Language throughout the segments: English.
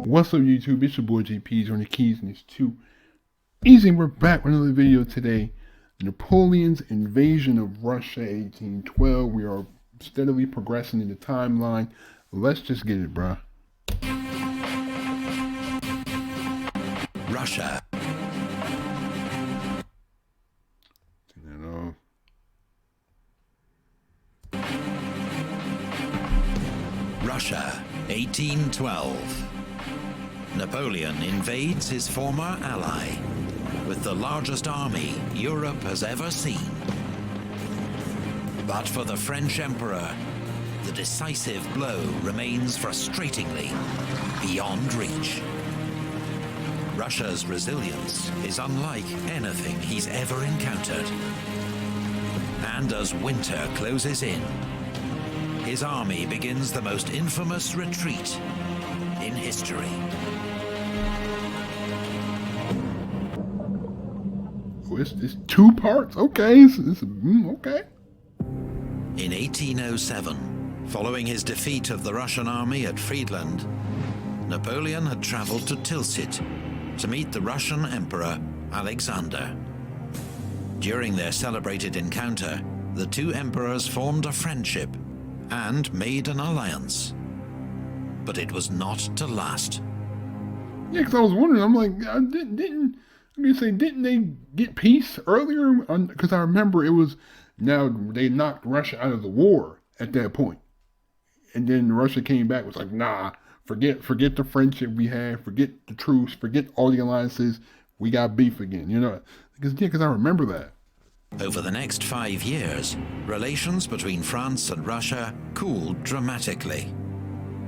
What's up, YouTube? It's your boy JP's on the keys, and it's too easy. We're back with another video today. Napoleon's invasion of Russia, 1812. We are steadily progressing in the timeline. Let's just get it, bruh. Russia. Russia, 1812. Napoleon invades his former ally with the largest army Europe has ever seen. But for the French Emperor, the decisive blow remains frustratingly beyond reach. Russia's resilience is unlike anything he's ever encountered. And as winter closes in, his army begins the most infamous retreat in history. Oh, it's two parts? Okay, okay. In 1807, following his defeat of the Russian army at Friedland, Napoleon had traveled to Tilsit to meet the Russian Emperor Alexander. During their celebrated encounter, the two emperors formed a friendship and made an alliance. But it was not to last. Yeah, because I was wondering, I'm like, didn't they get peace earlier? Because I remember it was, now they knocked Russia out of the war at that point. And then Russia came back, was like, nah, forget the friendship we had, forget the truce, forget all the alliances, we got beef again, you know? Because I remember that. Over the next 5 years, relations between France and Russia cooled dramatically.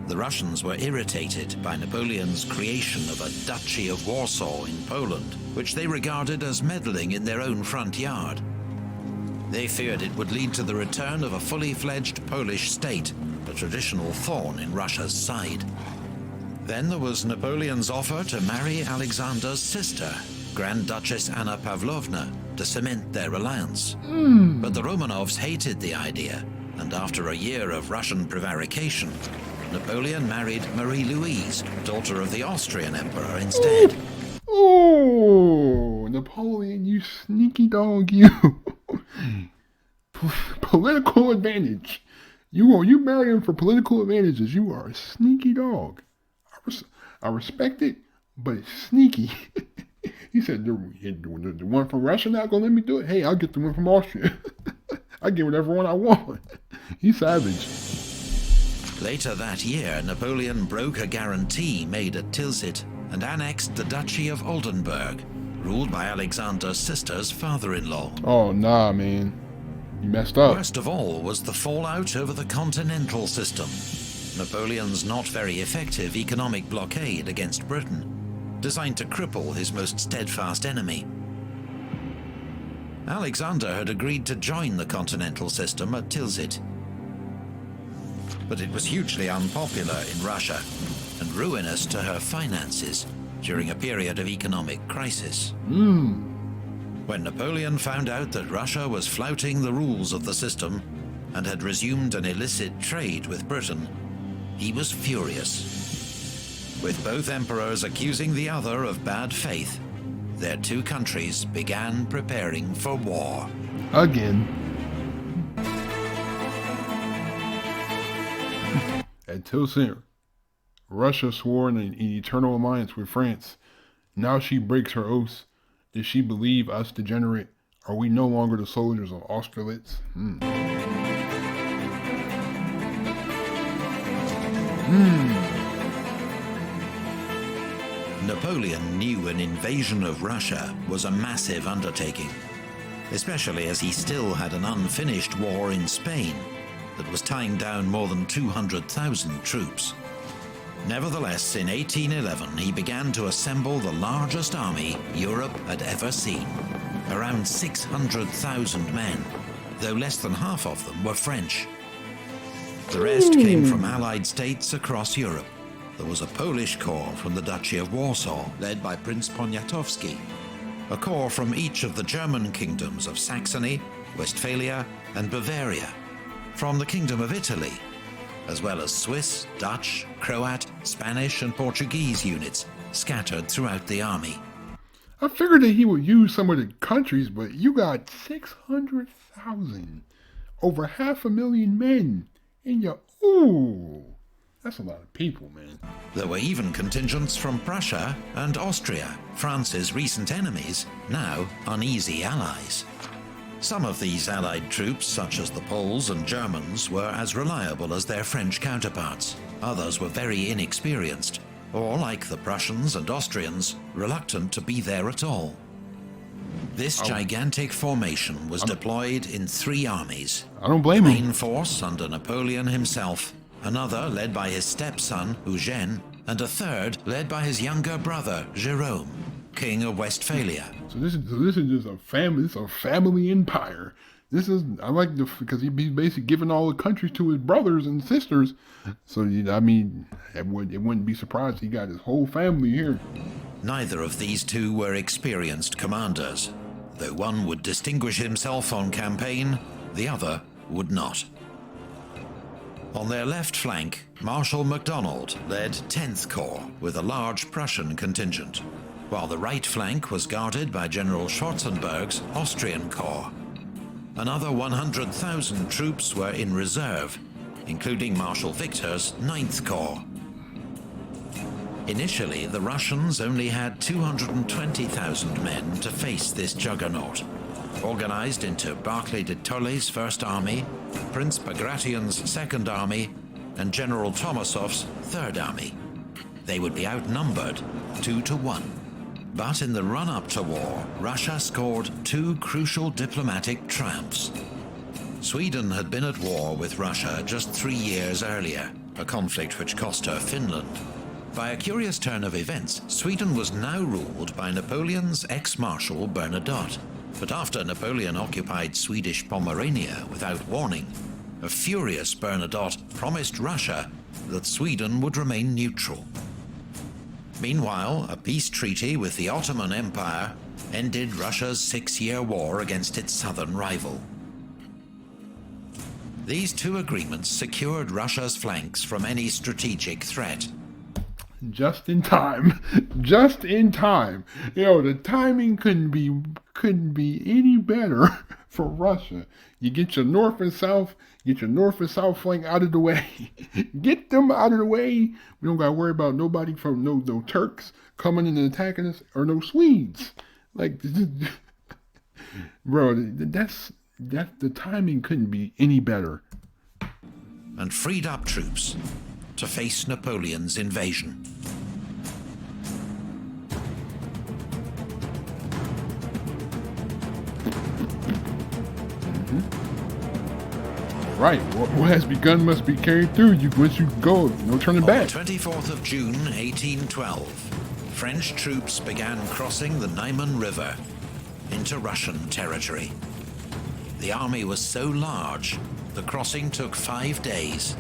The Russians were irritated by Napoleon's creation of a Duchy of Warsaw in Poland, which they regarded as meddling in their own front yard. They feared it would lead to the return of a fully fledged Polish state, a traditional thorn in Russia's side. Then there was Napoleon's offer to marry Alexander's sister, Grand Duchess Anna Pavlovna, to cement their alliance. But the Romanovs hated the idea, and after a year of Russian prevarication, Napoleon married Marie-Louise, daughter of the Austrian emperor, instead. Oh, Napoleon, you sneaky dog, you. Political advantage. You marry him for political advantages. You are a sneaky dog. I respect it, but it's sneaky. He said, the one from Russia not going to let me do it? Hey, I'll get the one from Austria. I get whatever one I want. He's savage. Later that year, Napoleon broke a guarantee made at Tilsit and annexed the Duchy of Oldenburg, ruled by Alexander's sister's father-in-law. Oh, nah, man. You messed up. Worst of all was the fallout over the continental system. Napoleon's not very effective economic blockade against Britain, designed to cripple his most steadfast enemy. Alexander had agreed to join the continental system at Tilsit, but it was hugely unpopular in Russia and ruinous to her finances during a period of economic crisis. When Napoleon found out that Russia was flouting the rules of the system and had resumed an illicit trade with Britain, he was furious. With both emperors accusing the other of bad faith, their two countries began preparing for war. Again. At Tilsit, Russia swore an eternal alliance with France. Now she breaks her oaths. Does she believe us degenerate? Are we no longer the soldiers of Austerlitz? Napoleon knew an invasion of Russia was a massive undertaking, especially as he still had an unfinished war in Spain that was tying down more than 200,000 troops. Nevertheless, in 1811, he began to assemble the largest army Europe had ever seen, around 600,000 men, though less than half of them were French. The rest came from allied states across Europe. There was a Polish corps from the Duchy of Warsaw, led by Prince Poniatowski, a corps from each of the German kingdoms of Saxony, Westphalia, and Bavaria, from the Kingdom of Italy, as well as Swiss, Dutch, Croat, Spanish and Portuguese units scattered throughout the army. I figured that he would use some of the countries, but you got 600,000, over 500,000 men in your. Ooh, that's a lot of people, man. There were even contingents from Prussia and Austria, France's recent enemies, now uneasy allies. Some of these allied troops, such as the Poles and Germans, were as reliable as their French counterparts. Others were very inexperienced, or, like the Prussians and Austrians, reluctant to be there at all. This gigantic formation was deployed in 3 armies. I don't blame The him. main force under Napoleon himself, another led by his stepson, Eugene, and a third led by his younger brother, Jerome, King of Westphalia. So this is just a family. This is a family empire. I like because he's basically giving all the countries to his brothers and sisters. So I mean, it wouldn't be surprised he got his whole family here. Neither of these two were experienced commanders. Though one would distinguish himself on campaign, the other would not. On their left flank, Marshal MacDonald led 10th Corps with a large Prussian contingent, while the right flank was guarded by General Schwarzenberg's Austrian Corps. Another 100,000 troops were in reserve, including Marshal Victor's 9th Corps. Initially, the Russians only had 220,000 men to face this juggernaut, organized into Barclay de Tolly's First Army, Prince Bagration's Second Army, and General Tomasov's Third Army. They would be outnumbered 2-1. But in the run-up to war, Russia scored 2 crucial diplomatic triumphs. Sweden had been at war with Russia just 3 years earlier, a conflict which cost her Finland. By a curious turn of events, Sweden was now ruled by Napoleon's ex-marshal Bernadotte. But after Napoleon occupied Swedish Pomerania without warning, a furious Bernadotte promised Russia that Sweden would remain neutral. Meanwhile, a peace treaty with the Ottoman Empire ended Russia's 6-year war against its southern rival. These 2 agreements secured Russia's flanks from any strategic threat. Just in time. Just in time. The timing couldn't be any better for Russia. You get your north and south flank out of the way. Get them out of the way. We don't gotta worry about nobody from no Turks coming in and attacking us, or no Swedes. Like, bro, the timing couldn't be any better. And freed up troops to face Napoleon's invasion. Right, what has begun must be carried through. Once you go, no turning back. On the 24th of June, 1812, French troops began crossing the Niemen River into Russian territory. The army was so large, the crossing took 5 days.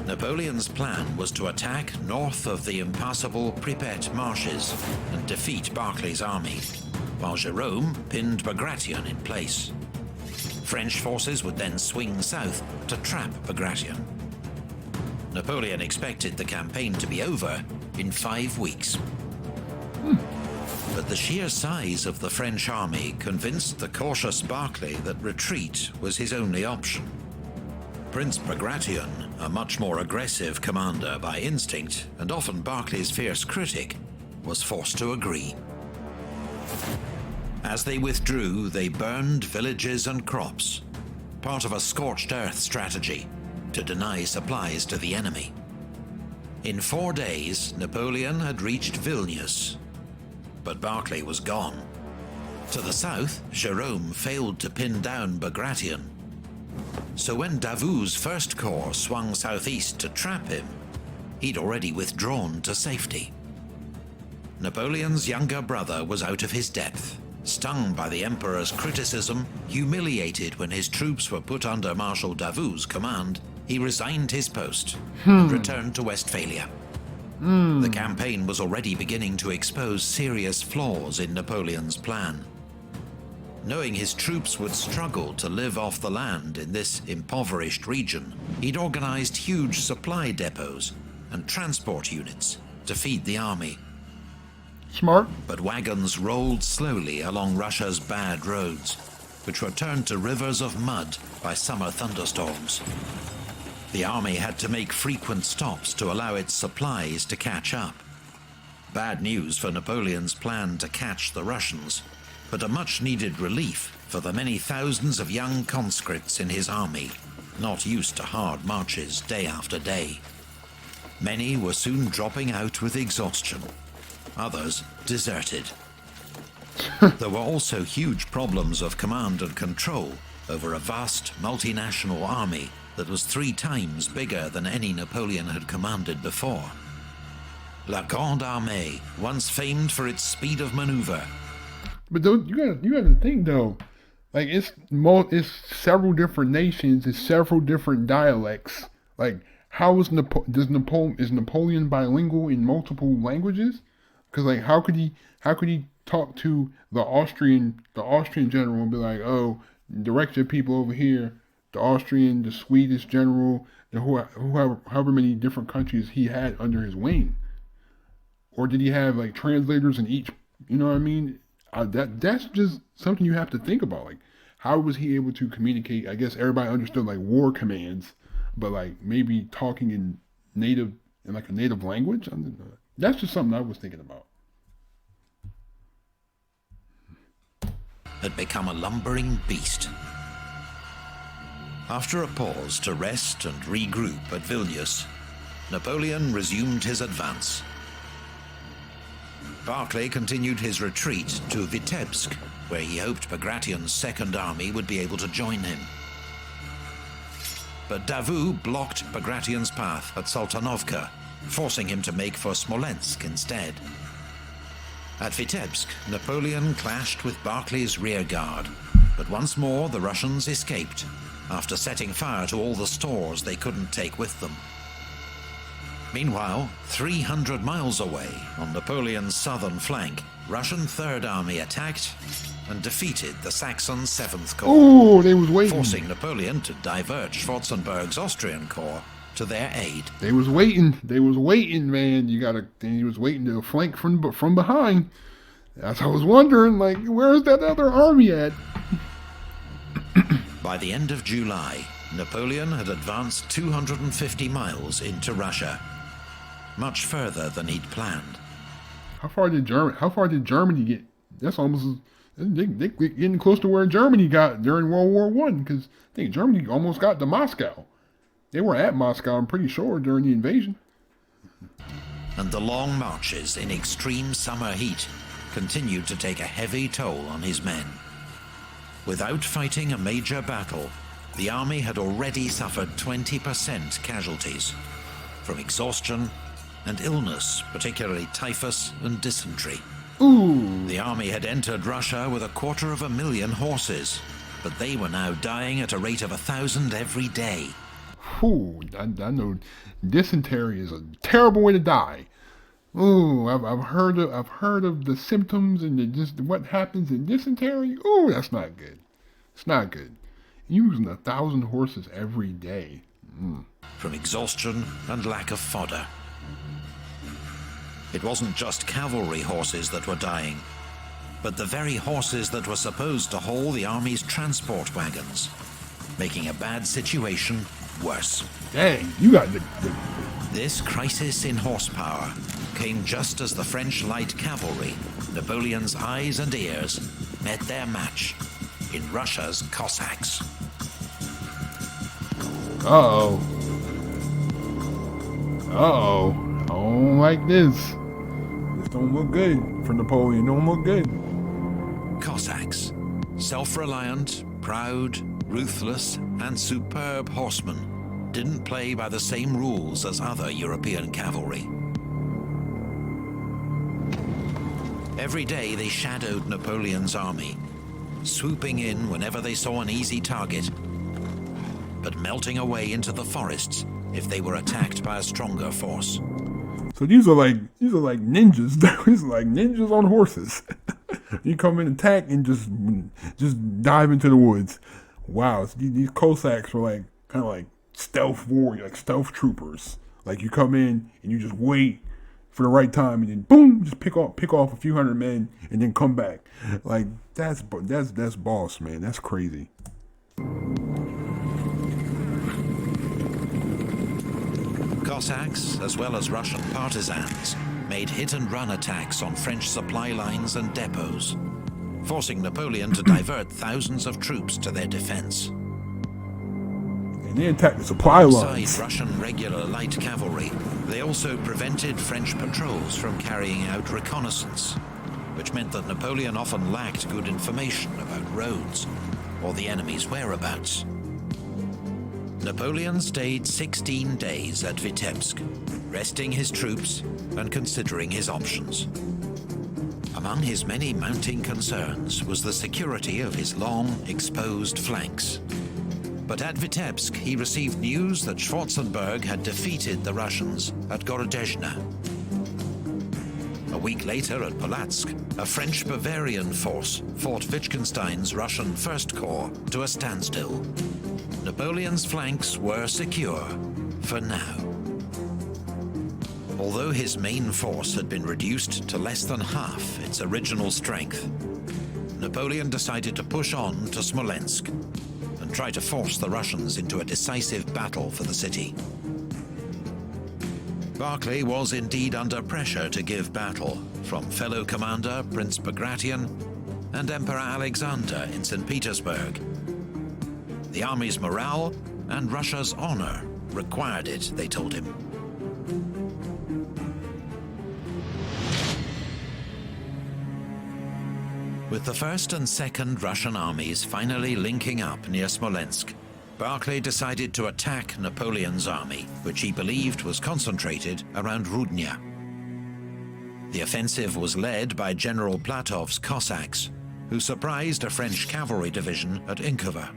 Napoleon's plan was to attack north of the impassable Pripet marshes and defeat Barclay's army, while Jerome pinned Bagration in place. French forces would then swing south to trap Bagration. Napoleon expected the campaign to be over in 5 weeks. But the sheer size of the French army convinced the cautious Barclay that retreat was his only option. Prince Bagration, a much more aggressive commander by instinct and often Barclay's fierce critic, was forced to agree. As they withdrew, they burned villages and crops, part of a scorched earth strategy to deny supplies to the enemy. In 4 days, Napoleon had reached Vilnius, but Barclay was gone. To the south, Jerome failed to pin down Bagration. So when Davout's First Corps swung southeast to trap him, he'd already withdrawn to safety. Napoleon's younger brother was out of his depth. Stung by the Emperor's criticism, humiliated when his troops were put under Marshal Davout's command, he resigned his post and returned to Westphalia. The campaign was already beginning to expose serious flaws in Napoleon's plan. Knowing his troops would struggle to live off the land in this impoverished region, he'd organized huge supply depots and transport units to feed the army. Smart. But wagons rolled slowly along Russia's bad roads, which were turned to rivers of mud by summer thunderstorms. The army had to make frequent stops to allow its supplies to catch up. Bad news for Napoleon's plan to catch the Russians, but a much-needed relief for the many thousands of young conscripts in his army, not used to hard marches day after day. Many were soon dropping out with exhaustion. Others deserted. There were also huge problems of command and control over a vast multinational army that was 3 times bigger than any Napoleon had commanded before. La Grande Armée, once famed for its speed of maneuver. But you got to think though, like it's several different nations, it's several different dialects. Like how is Napoleon bilingual in multiple languages? Because like how could he talk to the Austrian general and be like, oh, direct your people over here, the Swedish general, however many different countries he had under his wing, or did he have like translators in each? You know what I mean? That's just something you have to think about. Like, how was he able to communicate? I guess everybody understood like war commands, but like maybe talking in like a native language. That's just something I was thinking about. Had become a lumbering beast. After a pause to rest and regroup at Vilnius, Napoleon resumed his advance. Barclay continued his retreat to Vitebsk, where he hoped Bagration's Second Army would be able to join him. But Davout blocked Bagration's path at Sultanovka, forcing him to make for Smolensk instead. At Vitebsk, Napoleon clashed with Barclay's rearguard, but once more the Russians escaped, after setting fire to all the stores they couldn't take with them. Meanwhile, 300 miles away, on Napoleon's southern flank, Russian Third Army attacked and defeated the Saxon 7th Corps. Oh, they was waiting. Forcing Napoleon to divert Schwarzenberg's Austrian Corps to their aid. They was waiting, man. He was waiting to flank from behind. That's what I was wondering, like, where's that other army at? By the end of July, Napoleon had advanced 250 miles into Russia, much further than he'd planned. How far did Germany get? That's almost they getting close to where Germany got during World War I, because I think Germany almost got to Moscow. They were at Moscow, I'm pretty sure, during the invasion. And the long marches in extreme summer heat continued to take a heavy toll on his men. Without fighting a major battle, the army had already suffered 20% casualties from exhaustion and illness, particularly typhus and dysentery. Ooh. The army had entered Russia with 250,000 horses, but they were now dying at a rate of 1,000 every day. Ooh, I know dysentery is a terrible way to die. Ooh, I've heard of the symptoms and just what happens in dysentery. Ooh, that's not good. It's not good. Using 1,000 horses every day. From exhaustion and lack of fodder. It wasn't just cavalry horses that were dying, but the very horses that were supposed to haul the army's transport wagons, making a bad situation worse. Dang, you got the... This crisis in horsepower came just as the French light cavalry, Napoleon's eyes and ears, met their match in Russia's Cossacks. Uh-oh. I don't like this. This don't look good for Napoleon. Don't look good. Cossacks, self-reliant, proud, ruthless, and superb horsemen, didn't play by the same rules as other European cavalry. Every day they shadowed Napoleon's army, swooping in whenever they saw an easy target, but melting away into the forests if they were attacked by a stronger force. So these are like ninjas. These are like ninjas on horses. You come in, attack, and just dive into the woods. Wow, so these Cossacks were like kind of like stealth warriors, like stealth troopers. Like you come in and you just wait for the right time, and then boom, just pick off a few hundred men, and then come back. Like that's boss, man. That's crazy. Cossacks, as well as Russian partisans, made hit-and-run attacks on French supply lines and depots, forcing Napoleon to divert thousands of troops to their defense. And they attacked the supply lines. Besides Russian regular light cavalry, they also prevented French patrols from carrying out reconnaissance, which meant that Napoleon often lacked good information about roads or the enemy's whereabouts. Napoleon stayed 16 days at Vitebsk, resting his troops and considering his options. Among his many mounting concerns was the security of his long, exposed flanks. But at Vitebsk, he received news that Schwarzenberg had defeated the Russians at Gorodezhna. A week later at Polotsk, a French Bavarian force fought Wittgenstein's Russian First Corps to a standstill. Napoleon's flanks were secure for now. Although his main force had been reduced to less than half its original strength, Napoleon decided to push on to Smolensk and try to force the Russians into a decisive battle for the city. Barclay was indeed under pressure to give battle from fellow commander Prince Bagration and Emperor Alexander in St. Petersburg. The army's morale and Russia's honor required it, they told him. With the First and Second Russian armies finally linking up near Smolensk, Barclay decided to attack Napoleon's army, which he believed was concentrated around Rudnya. The offensive was led by General Platov's Cossacks, who surprised a French cavalry division at Inkovo.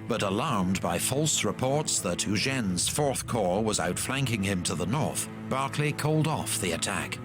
But alarmed by false reports that Eugene's Fourth Corps was outflanking him to the north, Barclay called off the attack.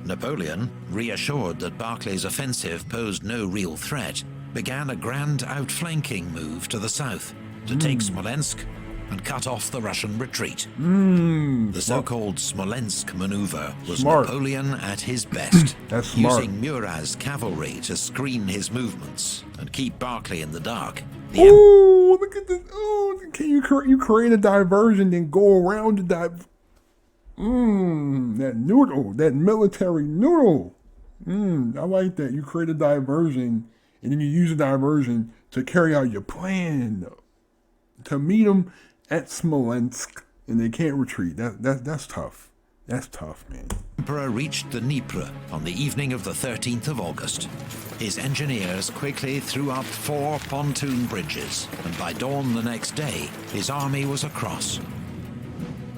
Napoleon, reassured that Barclay's offensive posed no real threat, began a grand outflanking move to the south to take Smolensk and cut off the Russian retreat. The so-called Smolensk maneuver was Napoleon at his best, using Murat's cavalry to screen his movements and keep Barclay in the dark. Oh, look at this. Oh, can you create a diversion, then go around the that noodle, that military noodle. I like that. You create a diversion, and then you use a diversion to carry out your plan. To meet them at Smolensk, and they can't retreat. That's tough. That's tough, man. The Emperor reached the Dnieper on the evening of the 13th of August. His engineers quickly threw up 4 pontoon bridges, and by dawn the next day, his army was across.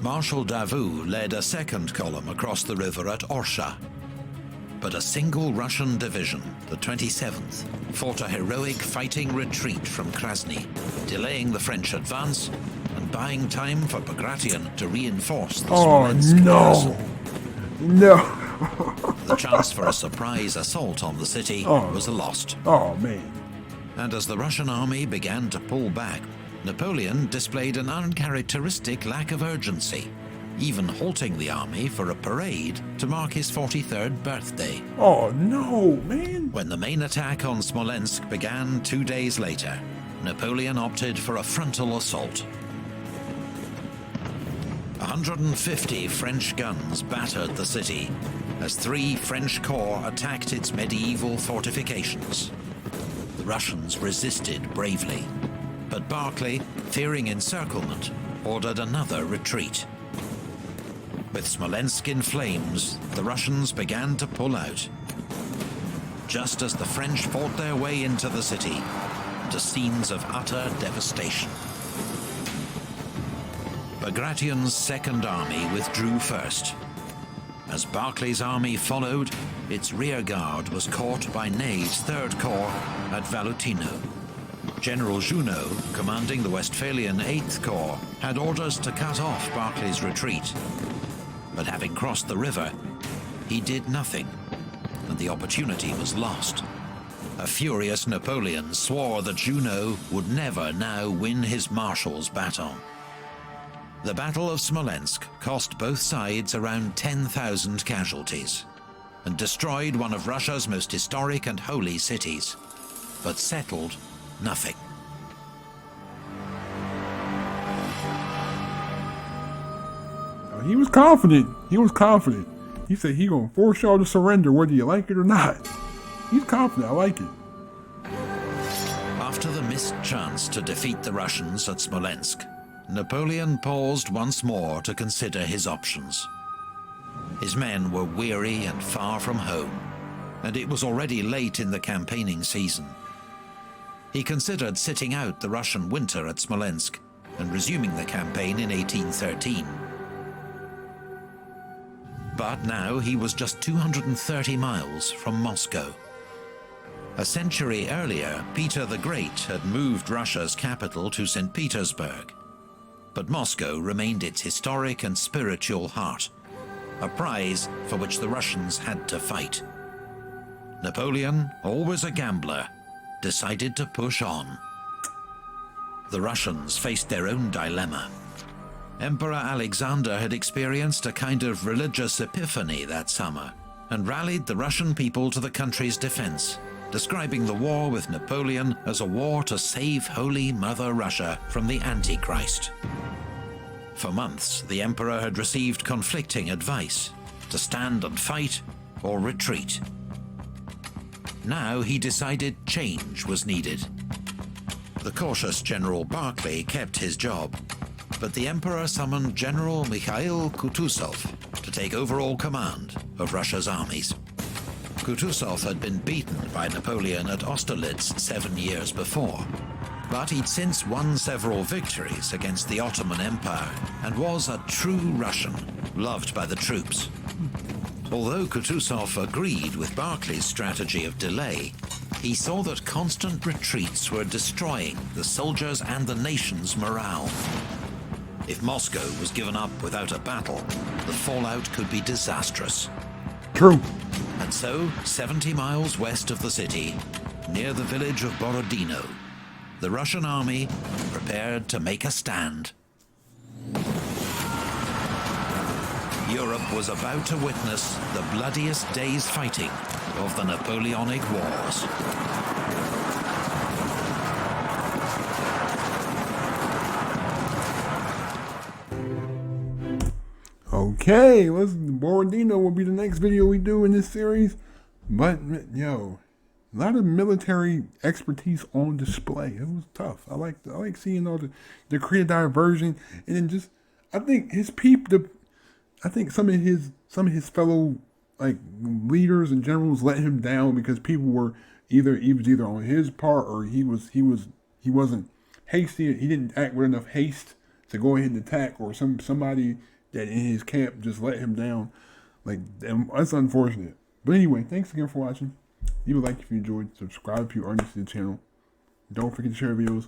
Marshal Davout led a second column across the river at Orsha. But a single Russian division, the 27th, fought a heroic fighting retreat from Krasny, delaying the French advance and buying time for Bagration to reinforce the Smolensk garrison. No. The chance for a surprise assault on the city was lost. Oh, man. And as the Russian army began to pull back, Napoleon displayed an uncharacteristic lack of urgency, even halting the army for a parade to mark his 43rd birthday. Oh, no, man. When the main attack on Smolensk began 2 days later, Napoleon opted for a frontal assault. 150 French guns battered the city as 3 French corps attacked its medieval fortifications. The Russians resisted bravely, but Barclay, fearing encirclement, ordered another retreat. With Smolensk in flames, the Russians began to pull out. Just as the French fought their way into the city, to scenes of utter devastation. Bagration's Second Army withdrew first. As Barclay's army followed, its rear guard was caught by Ney's Third Corps at Valutino. General Junot, commanding the Westphalian 8th Corps, had orders to cut off Barclay's retreat. But having crossed the river, he did nothing, and the opportunity was lost. A furious Napoleon swore that Junot would never now win his marshal's baton. The Battle of Smolensk cost both sides around 10,000 casualties and destroyed one of Russia's most historic and holy cities, but settled nothing. He was confident. He was confident. He said he gonna force y'all to surrender whether you like it or not. He's confident. I like it. After the missed chance to defeat the Russians at Smolensk, Napoleon paused once more to consider his options. His men were weary and far from home, and it was already late in the campaigning season. He considered sitting out the Russian winter at Smolensk and resuming the campaign in 1813. But now he was just 230 miles from Moscow. A century earlier, Peter the Great had moved Russia's capital to St. Petersburg. But Moscow remained its historic and spiritual heart, a prize for which the Russians had to fight. Napoleon, always a gambler, decided to push on. The Russians faced their own dilemma. Emperor Alexander had experienced a kind of religious epiphany that summer and rallied the Russian people to the country's defense, describing the war with Napoleon as a war to save Holy Mother Russia from the Antichrist. For months, the emperor had received conflicting advice to stand and fight or retreat. Now he decided change was needed. The cautious General Barclay kept his job, but the emperor summoned General Mikhail Kutuzov to take overall command of Russia's armies. Kutuzov had been beaten by Napoleon at Austerlitz 7 years before, but he'd since won several victories against the Ottoman Empire and was a true Russian, loved by the troops. Although Kutuzov agreed with Barclay's strategy of delay, he saw that constant retreats were destroying the soldiers' and the nation's morale. If Moscow was given up without a battle, the fallout could be disastrous. True. And so, 70 miles west of the city, near the village of Borodino, the Russian army prepared to make a stand. Europe was about to witness the bloodiest day's fighting of the Napoleonic Wars. Okay, Borodino will be the next video we do in this series. But, yo, a lot of military expertise on display. It was tough. I like seeing all the creative diversion, and then just I think some of his fellow like leaders and generals let him down because people were either on his part or he wasn't hasty. He didn't act with enough haste to go ahead and attack, or somebody that in his camp just let him down. Like, that's unfortunate. But anyway, thanks again for watching. Leave a like if you enjoyed. Subscribe if you are new to the channel. Don't forget to share videos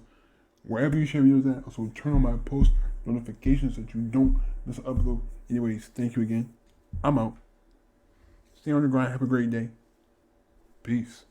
wherever you share videos at. Also, turn on my post notifications so that you don't miss an upload. Anyways, thank you again. I'm out. Stay on the grind. Have a great day. Peace.